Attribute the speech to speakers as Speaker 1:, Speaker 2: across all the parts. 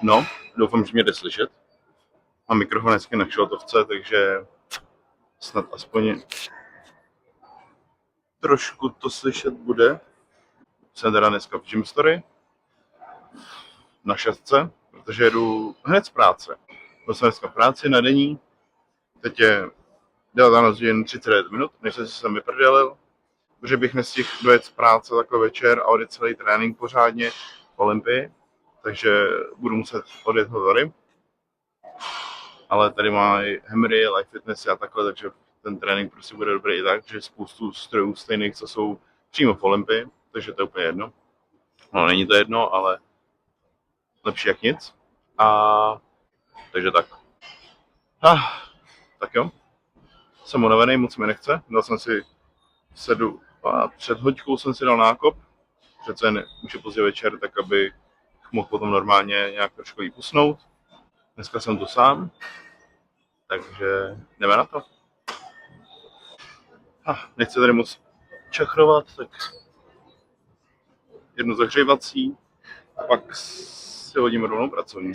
Speaker 1: No, doufám, že mě jde slyšet. Mám mikrofon hezky na kšeltovce, takže snad aspoň trošku to slyšet bude. Jsem teda dneska v Gym Story na 6, protože jedu hned z práce. Byl jsem dneska v práci na denní, teď je 19 hodin 39 minut, než jsem si sem vyprdělil, protože bych nestihl dojet z práce takhle večer a odjet celý trénink pořádně v Olympii, takže budu muset odjet hovory. Ale tady má i Henry, Life Fitness a takhle, takže ten trénink prostě bude dobrý i tak, že spoustu strojů stejných, co jsou přímo v Olympii, takže to je úplně jedno. No, není to jedno, ale lepší jak nic. A takže tak. Tak jo. Jsem unavený, moc mi nechce. Dal jsem si a před hoďkou jsem si dal nákop. Přece jen už je pozdě večer, tak aby mohl potom normálně nějak trošku líp usnout. Dneska jsem tu sám, takže jdeme na to. Nechci tady moc čachrovat, tak jednu zahřívací a pak si hodím rovnou pracovní.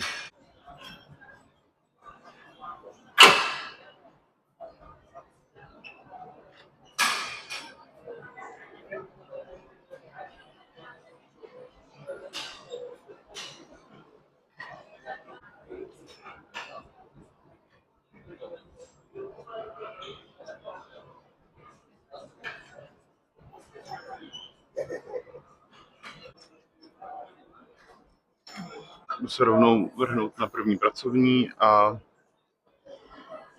Speaker 1: Jdu se rovnou vrhnout na první pracovní a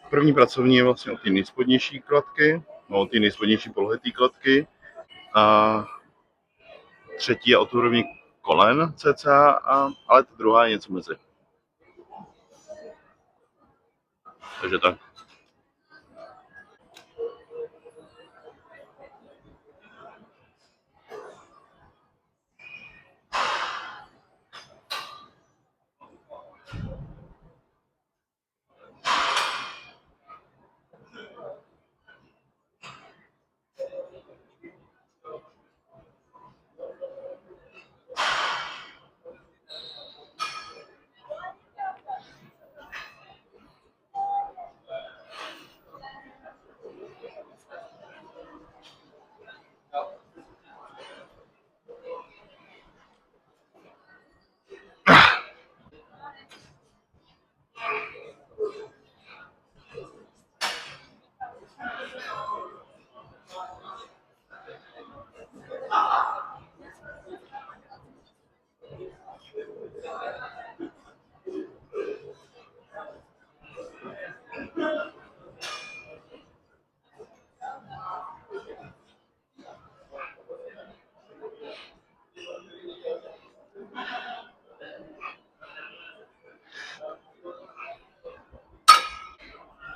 Speaker 1: první pracovní je vlastně od té nejspodnější kladky, no od té nejspodnější polohy té kladky a třetí je od úrovně kolen cca, ale ta druhá je něco mezi. Takže tak.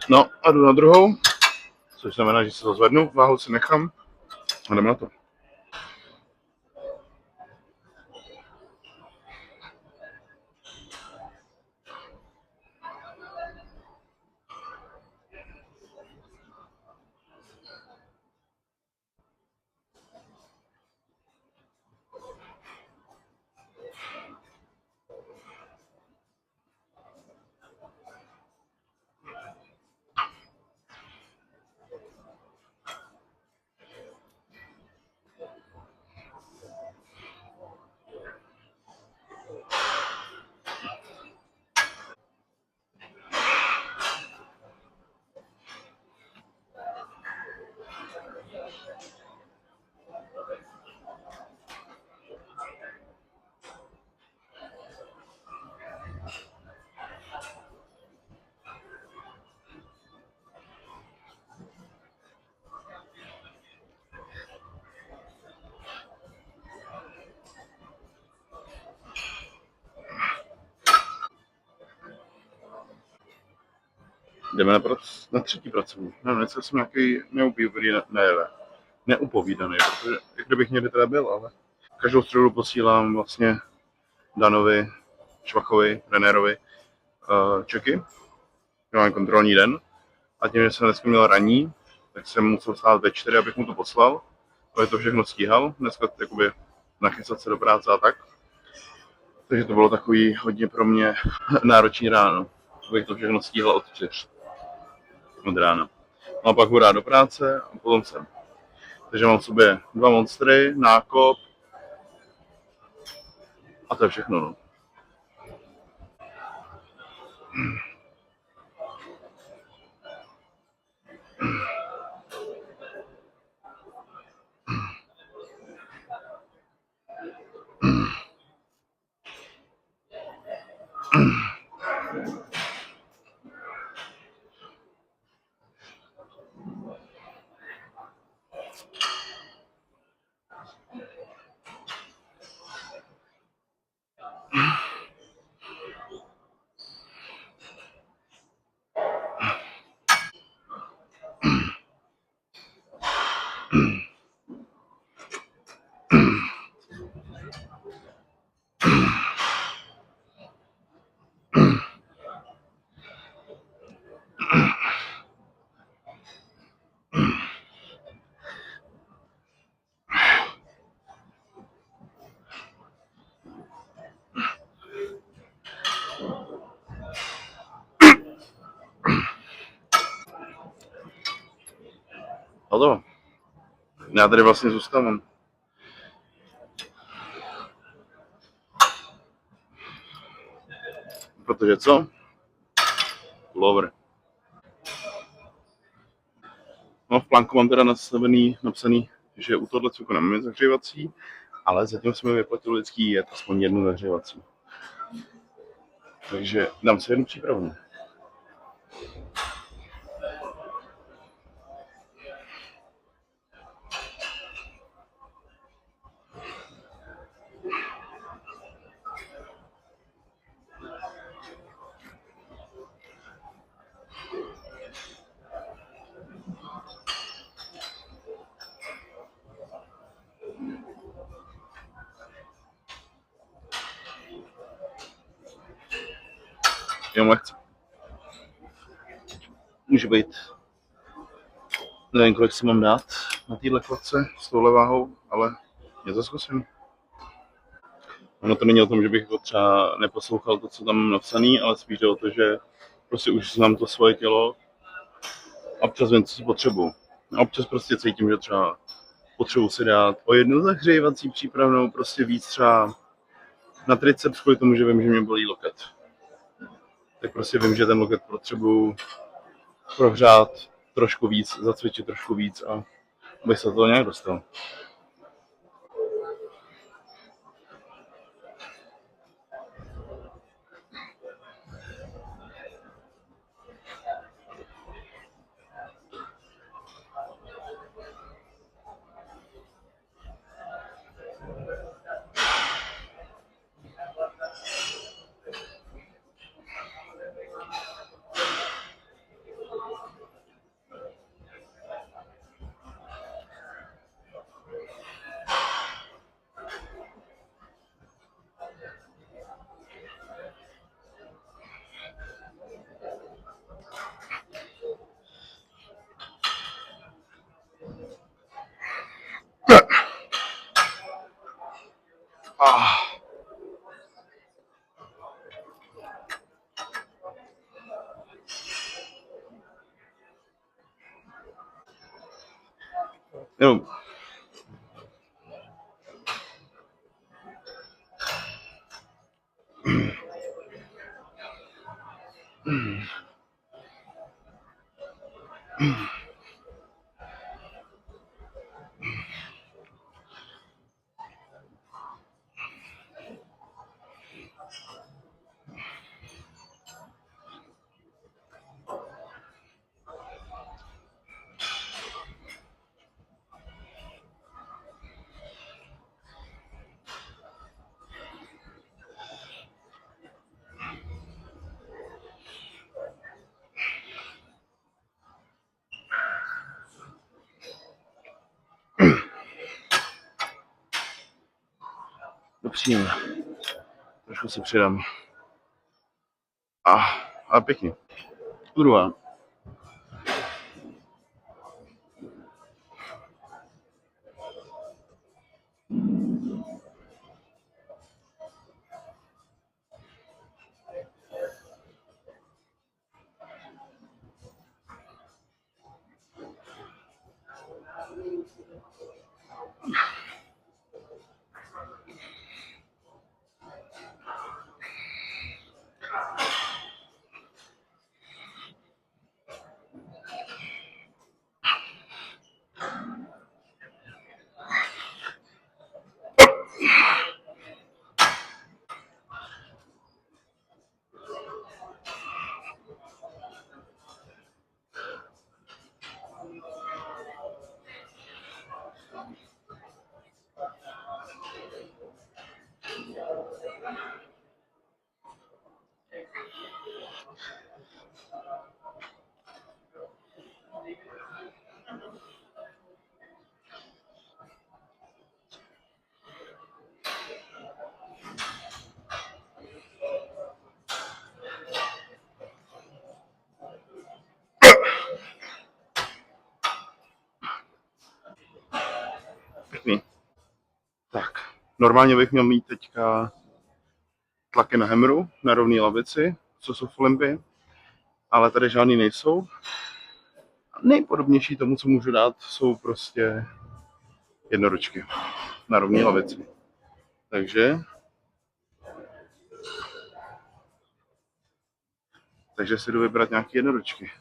Speaker 1: No a jdu na druhou, což znamená, že se to zvednu, váhu si nechám a jdeme na to. Jdeme na třetí pracovní. No, dneska jsem nějaký neupovídaný, protože jak kdybych někde teda byl, ale každou středu posílám vlastně Danovi, Švachovi, trenérovi čeky. Mám kontrolní den a tím, že jsem dneska měl ranní, tak jsem musel stát ve 4, abych mu to poslal. Ale to všechno stíhal, dneska jakoby nachystat se do práce a tak. Takže to bylo takový hodně pro mě náročný ráno. Abych to všechno stíhal od 4 od rána. No a pak hurá do práce a potom jsem. Takže mám v sobě 2 monstry, nákop a to je všechno. No. A to. Já tady vlastně zůstávám. Protože co? Pullover. No v plánku mám teda napsaný, že u tohle cukru nemáme zahřívací, ale zatím jsme vyplatili vždycky jet aspoň jednu zahřívací. Takže dám si jednu přípravu. Jenom lehce. Může být, nevím, kolik si mám dát na téhle kladce s touhle váhou, ale já to zkusím. Ono to není o tom, že bych jako třeba neposlouchal to, co tam mám napsaný, ale spíš o to, že prostě už znám to svoje tělo a občas vím, co si potřebuju. A občas prostě cítím, že třeba potřebuji si dát o jednu zahřívací přípravnou, prostě víc třeba na triceps, kvůli tomu, že vím, že mě bolí loket. Tak prostě vím, že ten loket potřebuju prohřát trošku víc, zacvičit trošku víc a bych se do toho nějak dostal. Jo. Dopřijeme. Trošku si přidám. A pěkně. Druhá. Normálně bych měl mít teďka tlaky na hemru, na rovné lavici, co jsou v Olympii, ale tady žádný nejsou. Nejpodobnější tomu, co můžu dát, jsou prostě jednoručky na rovné lavici. Takže si jdu vybrat nějaké jednoručky.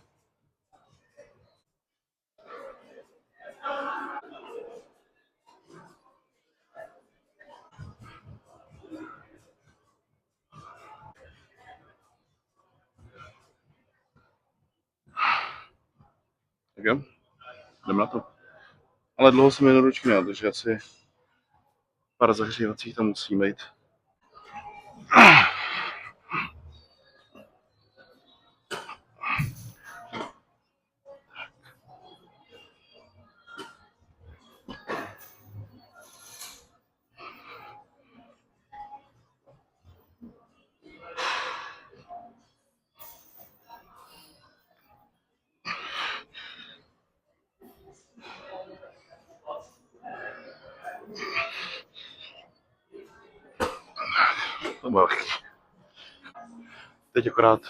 Speaker 1: Tak jo, jdem na to. Ale dlouho jsem jednoručky měl, takže asi pár zahřívacích tam musí být. To bylo lehký. Teď akorát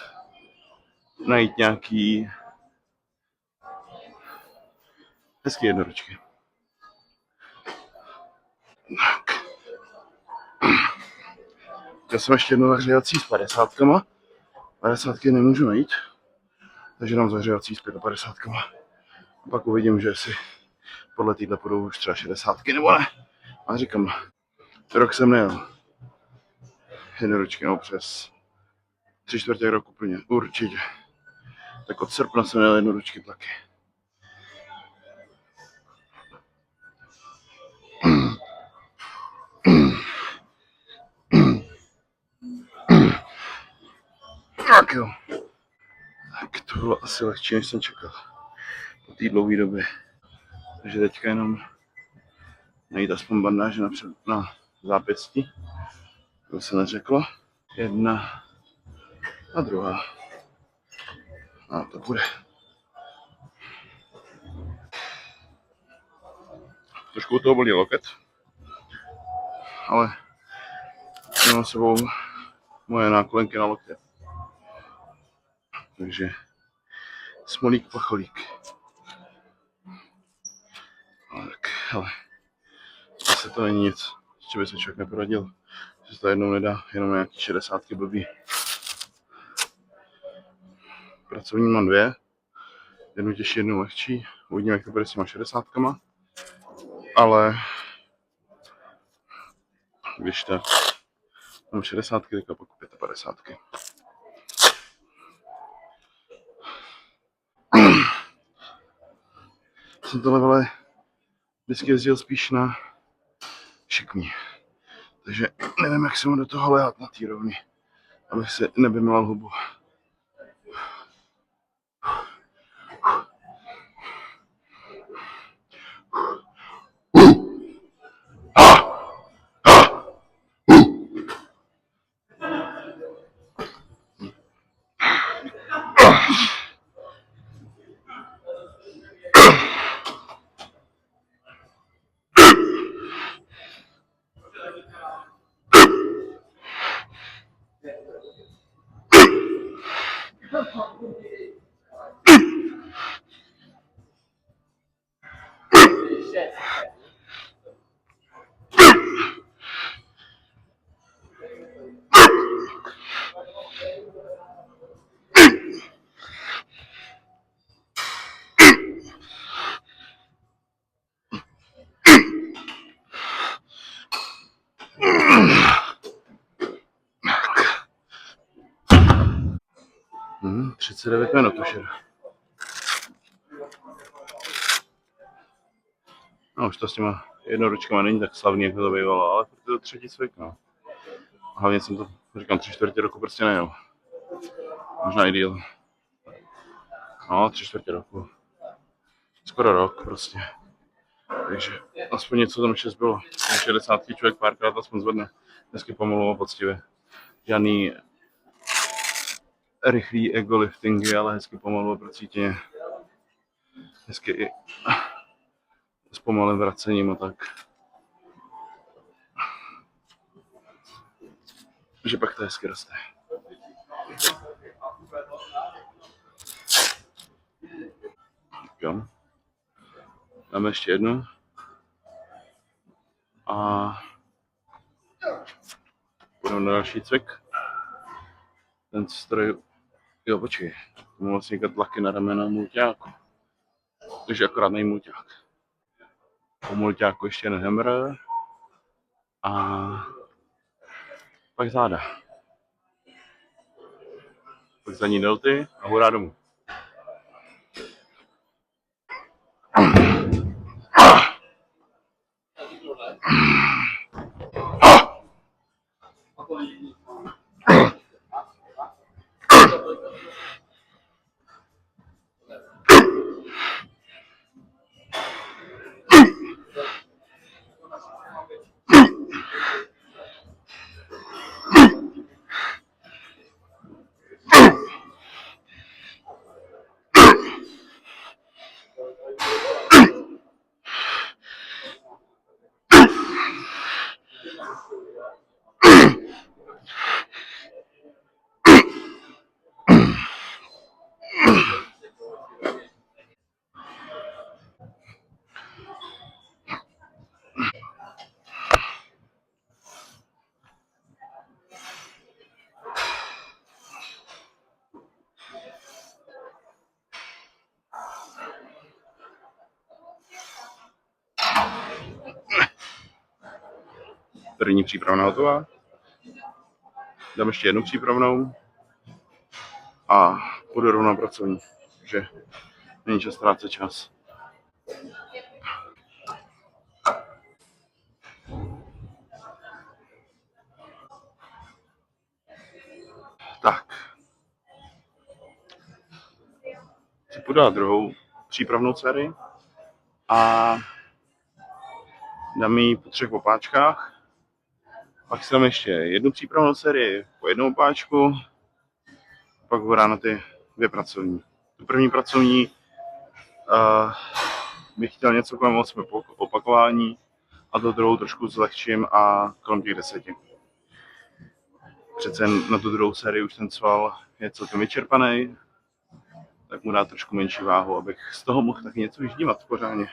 Speaker 1: najít nějaký hezký jednoručky. Tak. Já jsem ještě jedno zahřívací s 50. 50 nemůžu najít, takže dám zahřívací s 55. A pak uvidím, že si podle týhle půjdou už třeba 60 nebo ne. A říkám, rok jsem nejel jednoručky, no přes 3/4 roku plně, určitě. Tak od srpna jsem nejel jednoručky tlaky. Tak jo. Tak to bylo asi lehčí, než jsem čekal. Po té dlouhé době. Takže teďka jenom najít aspoň bandáže na zápěstí. To se neřeklo. Jedna a druhá. A to bude. Trošku toho bolí loket. Ale mám sebou moje nákolenky na lokte. Takže smolík pacholík. No tak, hele. Zase to není nic, s čím by se člověk neporadil. Že se to jednou nedá, jenom nějaký 60 blbý. Pracovní mám 2. Jednu těžší, jednu lehčí. Uvidíme, jak to bude s těma 60. Ale když tak mám 60, tak a pak 55. Jsem to levele vždycky jezdil spíš na šikmí. Takže nevím, jak se mu do toho léhat na té rovni, abych si nevymlal hubu. Hmm, 39 minut už je. No už to s těma jednoručkama není tak slavný, jak to bývalo, ale to je to třetí cvik, no. Hlavně jsem to, říkám, 3/4 roku prostě nejel. Možná i díl. No, 3/4 roku. Skoro rok prostě. Takže aspoň něco tam ještě zbylo. 60 člověk párkrát aspoň zvedne. Dnesky pomalu a poctivě. Žádný rychlý ego liftingy, ale hezky pomalu a procítěně. Hezky i s pomalým vracením a tak. že pak to hezky roste. Jo. Dáme ještě jednu. A půjdeme na další cvik. Ten stroj, jo, počkej, tomu vlastně tlaky na ramena mulťáku. Takže akorát nej mulťák. Po mulťáku ještě jeden hammer a pak záda. Pak za ní delty a hurá domů. První přípravná hotová. Dám ještě jednu přípravnou a půjdu rovnou na pracovní, že není čas ztrácet čas. Tak. Si půjdu dát druhou přípravnou sérii a dám ji po 3 opáčkách. Pak si dám ještě jednu přípravnou sérii po jednou opáčku, pak budu na ty 2 pracovní. Tu první pracovní bych chtěl něco kolem 8 opakování a tu druhou trošku zlehčím a kolem těch 10. Přece na tu druhou sérii už ten sval je celkem vyčerpaný, tak mu dá trošku menší váhu, abych z toho mohl taky něco vyždívat pořádně.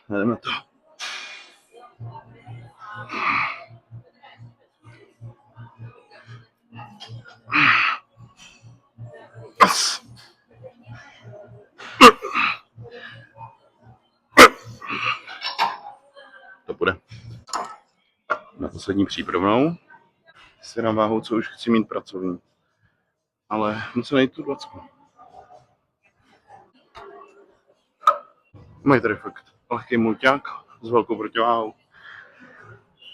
Speaker 1: Jdeme to. To bude. Na poslední přípravnou si dám váhu, co už chci mít pracovní. Ale musím najít tu 20. Mají tady fakt lehký mulťák s velkou protiváhou.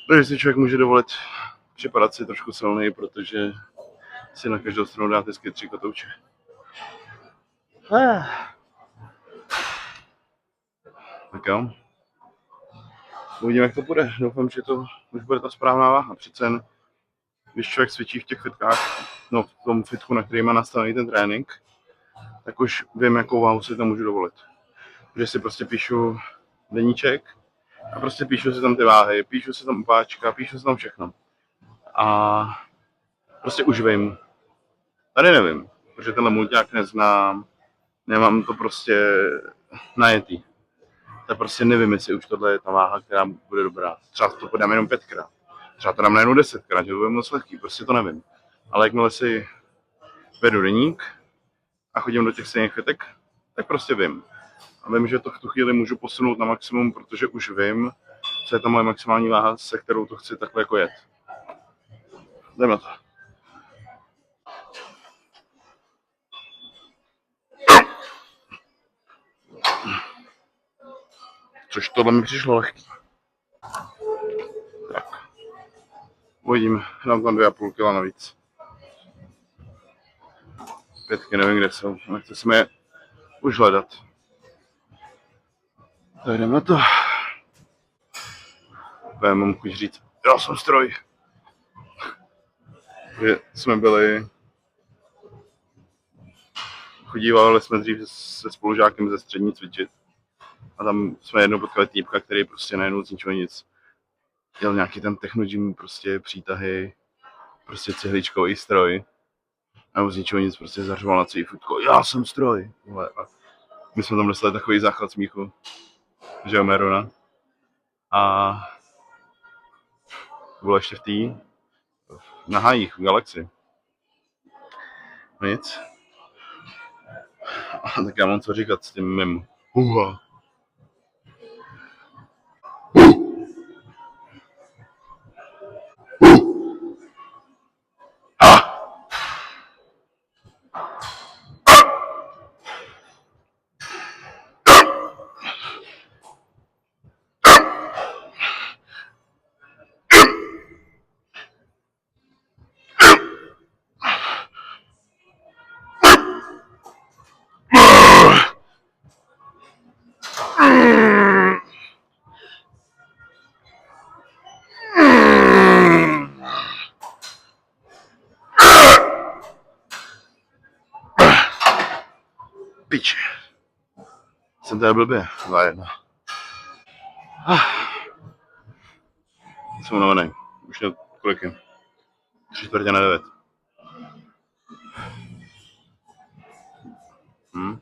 Speaker 1: Takže si člověk může dovolit připadat si trošku silný, protože si na každou stranu dá vždycky 3 kotouče. Tak jo. Uvidíme, jak to bude. Doufám, že to už bude ta správná váha. Přece jen, když člověk cvičí v těch fitkách, no v tom fitku, na který má nastavený ten trénink, tak už vím, jakou váhu si tam můžu dovolit. Že si prostě píšu deníček a prostě píšu si tam ty váhy, píšu si tam opáčka, píšu si tam všechno. A prostě už vím. Tady nevím, protože tenhle mulťák neznám, nemám to prostě najetý. Tak prostě nevím, jestli už tohle je ta váha, která bude dobrá. Třeba to podám jenom 5krát. Třeba to dám najednou 10krát, že to bude moc lehký, prostě to nevím. Ale jakmile si vedu deník a chodím do těch stejných fitek, tak prostě vím. A vím, že to v tu chvíli můžu posunout na maximum, protože už vím, co je ta moje maximální váha, se kterou to chci takhle jako jet. Jdeme na to. Což tohle mi přišlo lehký. Tak. Uvidím, dám tam 2,5 kg navíc. 5 nevím, kde jsou, nechce se mi je už hledat. Tak jdeme na to. Mám chuť říct, já jsem stroj. Že jsme byli, chodívali jsme dřív se spolužákem ze střední cvičit. A tam jsme jednou potkali týpka, který prostě najednou z ničeho nic dělal nějaký ten technogym, prostě přítahy. prostě cihličkový stroj. A z ničeho nic prostě zařval na celý futko. Já jsem stroj. A my jsme tam dostali takový záchvat smíchu. Že jo, Merona. A bylo ještě v té na hájích v Galaxii. No nic. A tak já mám co říkat s tím mým huha. Pič. Jsem tady blbě, 2-1. Jsem unavený. Už ne, kolik je? 3:45.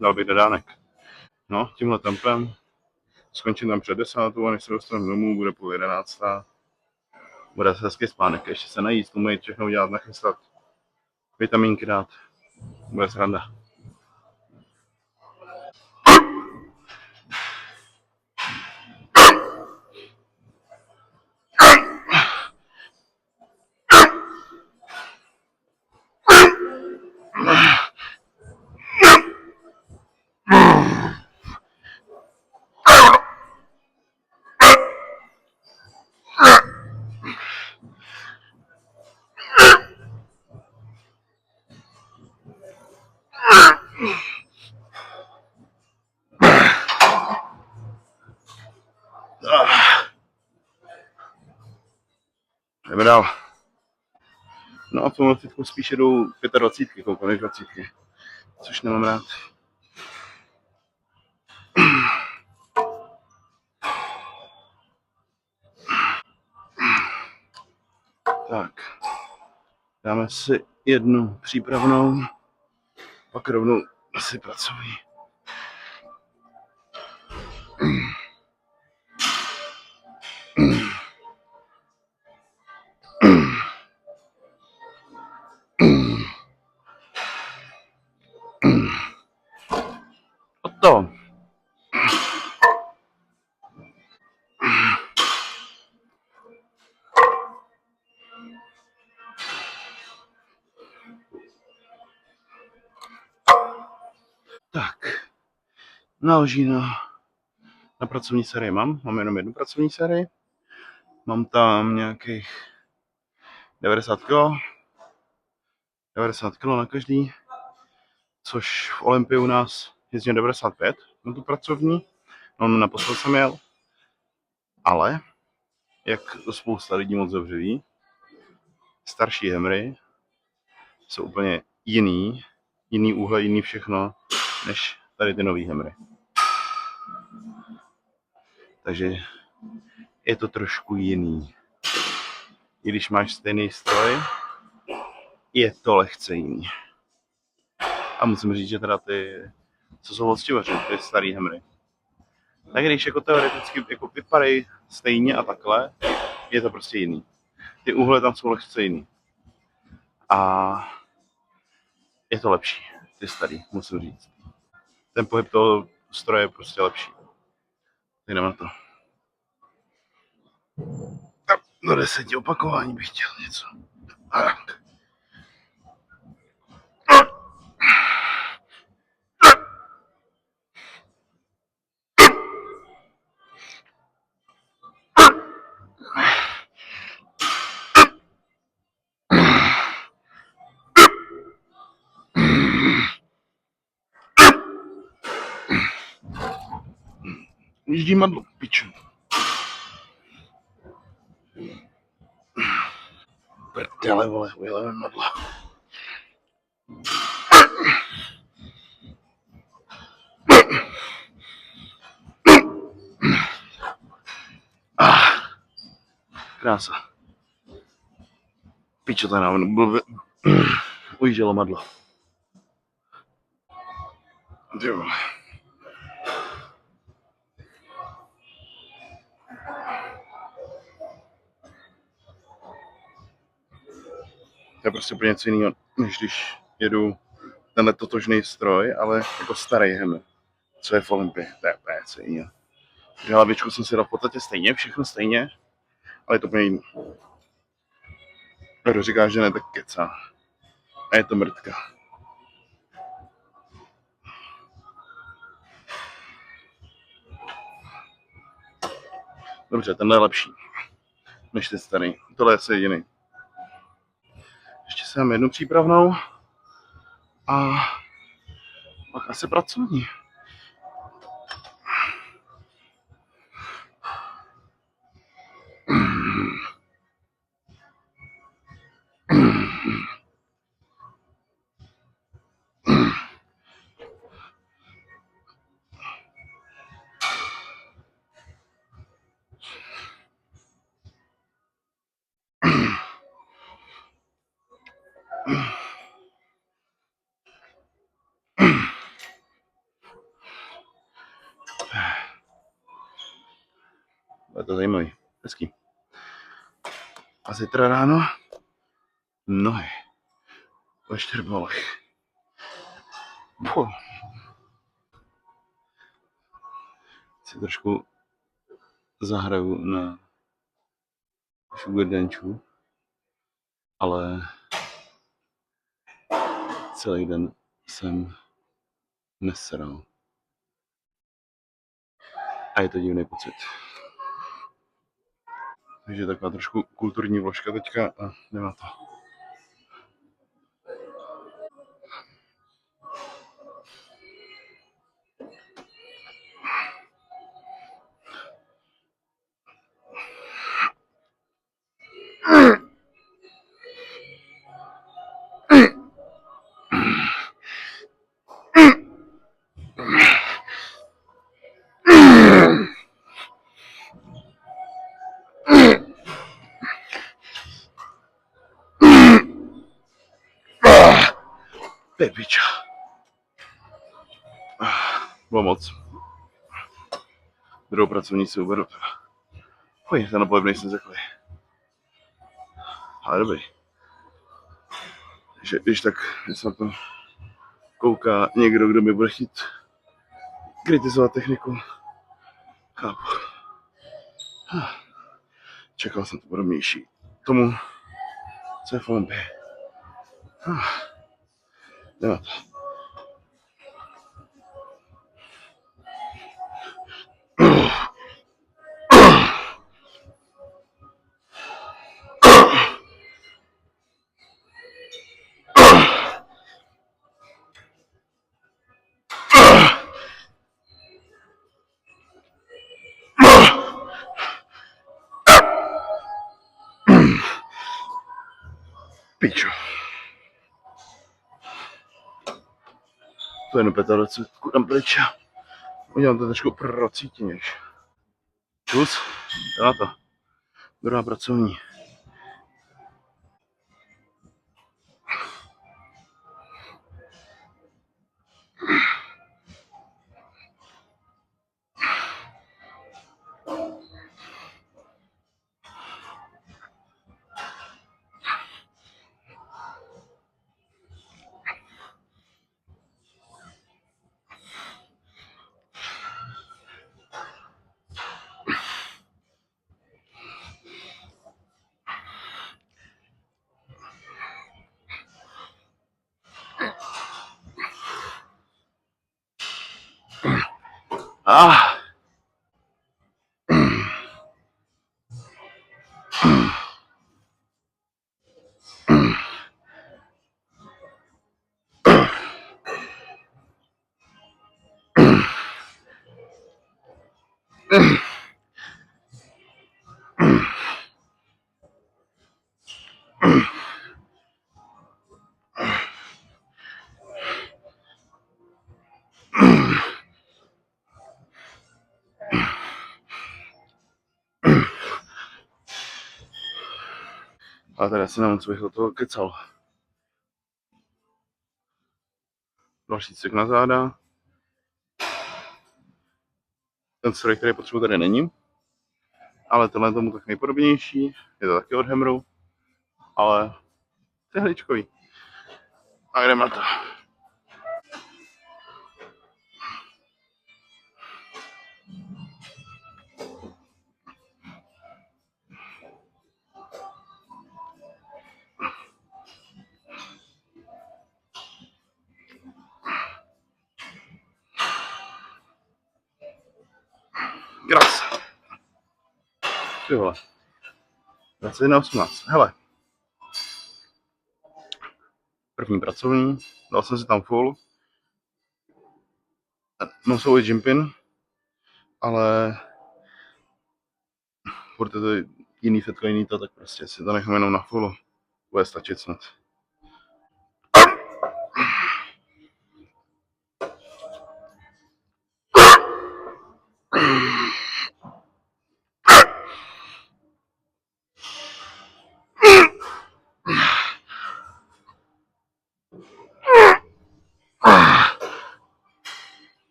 Speaker 1: Dal bych dodánek. No, tímhle tempem. Skončím tam před 10. a než se dostanu domů, bude 10:30. Bude se hezky spánek. Ještě se najíst, umýt, všechno udělat, nachystat. Vitamínky dát. Bude sranda. Jdeme dál. No a v tomhle fitku spíš jedou 25, koukám než 20, což nemám rád. Tak, dáme si jednu přípravnou, pak rovnou asi pracovní. To. Tak, naloží na pracovní sérii mám jenom jednu pracovní sérii. Mám tam nějakých 90 kg. 90 kg na každý, což v Olympii u nás jezdím 95 na tu pracovní. No, naposled jsem jel. Ale, jak to spousta lidí moc dobře ví, starší Hemry jsou úplně jiný úhle, jiný všechno, než tady ty nový Hemry. Takže je to trošku jiný. I když máš stejný stroj, je to lehce jiný. A musím říct, že teda ty, co jsou hostivaři, ty starý Hemry, tak když jako teoreticky jako vypadají stejně a takhle, je to prostě jiný. Ty úhle tam jsou lehce jiný. A je to lepší, ty starý, musím říct. Ten pohyb toho stroje je prostě lepší. Jdeme na to. Do 10 opakování bych chtěl něco. Jíždí madlo, piču. Prdele, vole, ujelevé madlo. Krása. Pičo, to je blbě. Ujíždělo madlo. Jo. To je prostě úplně něco jiného, než když jedu tenhle totožný stroj, ale jako starý Hemi, co je v Olympii. To je úplně něco jiného. Hlavičku jsem si dal v podstatě stejně, všechno stejně, ale je to úplně jiný. Kdo říká, že ne, tak kecá. A je to mrtka. Dobře, tenhle je lepší než ten starý. Tohle je asi jediný. Ještě si dám jednu přípravnou a pak asi pracovní. Je to zajímavý, hezký. A zítra ráno nohy ve čtyřbolech. Si trošku zahraju na Sugar Danču, ale celý den jsem nesral. A je to divný pocit. Takže taková trošku kulturní vložka teďka a nemá to. Pepiča. Bylo moc. Druhou pracovní si uberu. Fuj, ten pohyb nejsem zvyklý. Ale dobrý. Že když tak se na to kouká někdo, kdo mi bude chtít kritizovat techniku, chápu. Čekal jsem to podobnější tomu, co je v Olympii. Nemá to. Pičo. To je jenom 25 dám pryč. Udělám to trošku procítěnější. Čus, dělá to. Druhá pracovní. Ale teda si nemám, co bych o toho kecal. Další cvik na záda. Ten stroj, který potřebuji, tady není. Ale tenhle tomu tak nejpodobnější. Je to taky od Hammeru. Ale to je hličkový. A jdeme na to. Gras. Ty vole. 21.18. Hele. První pracovní. Dal jsem si tam full. Nosový jumpin. Ale furt je to jiný fetko, jiný to, tak prostě si to nechám jenom na fullu. Bude stačit snad.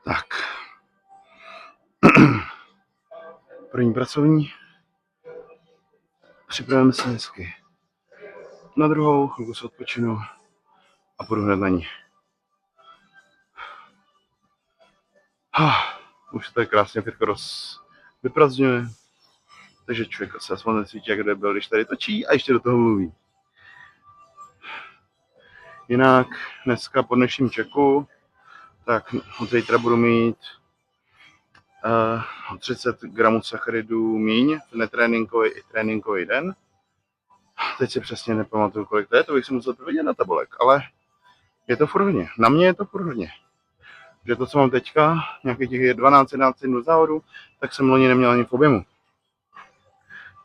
Speaker 1: Tak. První pracovní. Připravíme se hezky na druhou, chvilku se odpočinu a půjdu hned na ní. Už se tady krásně firko vyprazdňuje, takže člověk se aspoň necítí, jak kde byl, když tady točí a ještě do toho mluví. Jinak dneska po dnešním čeku, tak od zítra budu mít 30 gramů sacharidů míň v netréninkový i tréninkový den. Teď si přesně nepamatuju, kolik to je, to bych si musel vidět na tabulek, ale je to furt hodně. Na mě je to furt hodně. Že to, co mám teďka, nějakých těch 12-11 dnů závodu, tak jsem loni neměl ani v objemu.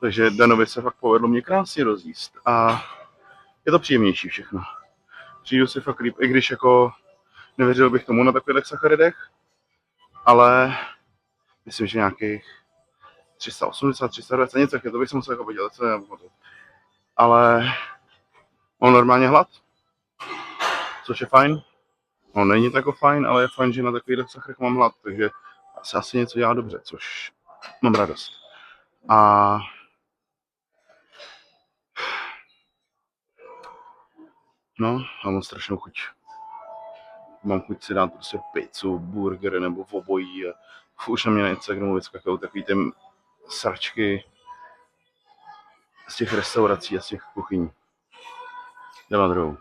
Speaker 1: Takže Danovi se fakt povedlo mě krásně rozjíst a je to příjemnější všechno. Přijdu si fakt líp, i když jako nevěřil bych tomu na takových sacharidech, ale myslím, že nějakých 380, 320, něco taky, to bych se musel jako podělat, co nepamatuju. Ale mám normálně hlad, což je fajn. No, není tak fajn, ale je fajn, že na takových sachrech mám hlad, takže asi něco dělá dobře, což mám radost. A no, a mám strašnou chuť. Mám chuť si dát prostě pizzu, burger nebo v obojí. A už na mě na Instagramu vyskakují takový ty sračky z těch restaurací a z těch kuchyní. Jdem na druhou.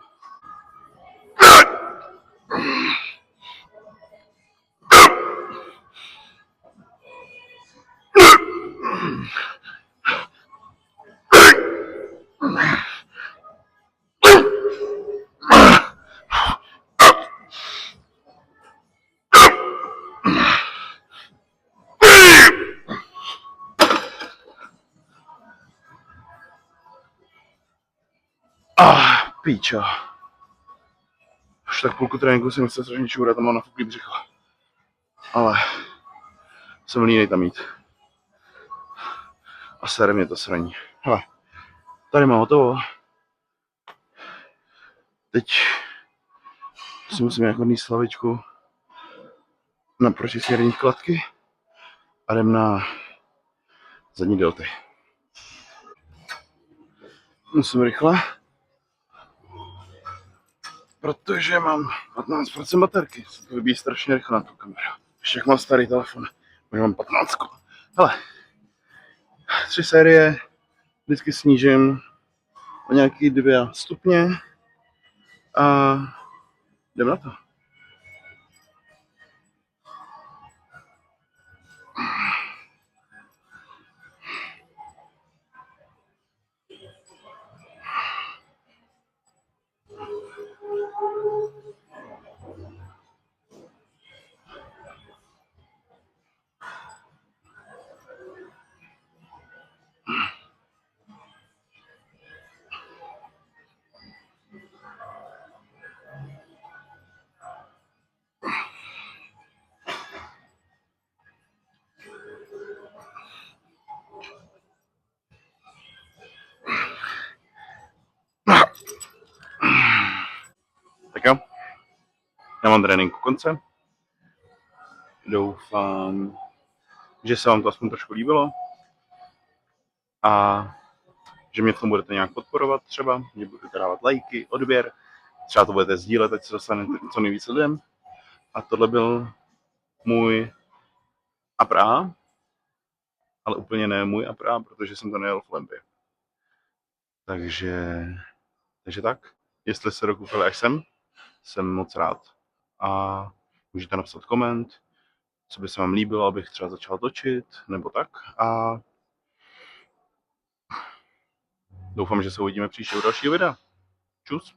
Speaker 1: Píča. Už tak půlku tréninku si myslím, že čůrat a mám nafuklý břicho. Ale jsem línej tam jít. A sere mě to sraní. Hele, tady mám hotovo. Teď si musím jako mít slavičku naproti směrní kladky a jdem na zadní delty. Musím rychle, protože mám 15% baterky. Se to vybíjí strašně rychle na tu kameru. Ještě jak mám starý telefon, už mám 15. Hele, 3 série, vždycky snížím o nějaký 2 stupně a jdem na to. Já mám trénink u konce. Doufám, že se vám to aspoň trošku líbilo a že mě v tom budete nějak podporovat třeba, že budete dávat lajky, odběr, třeba to budete sdílet, ať se dostane co nejvíce lidem. A tohle byl můj APRA, ale úplně ne můj APRA, protože jsem to nejel v Lembě. Takže tak. Jestli se dokoukali až sem, jsem moc rád. A můžete napsat koment, co by se vám líbilo, abych třeba začal točit, nebo tak. A doufám, že se uvidíme příště u dalšího videa. Čus.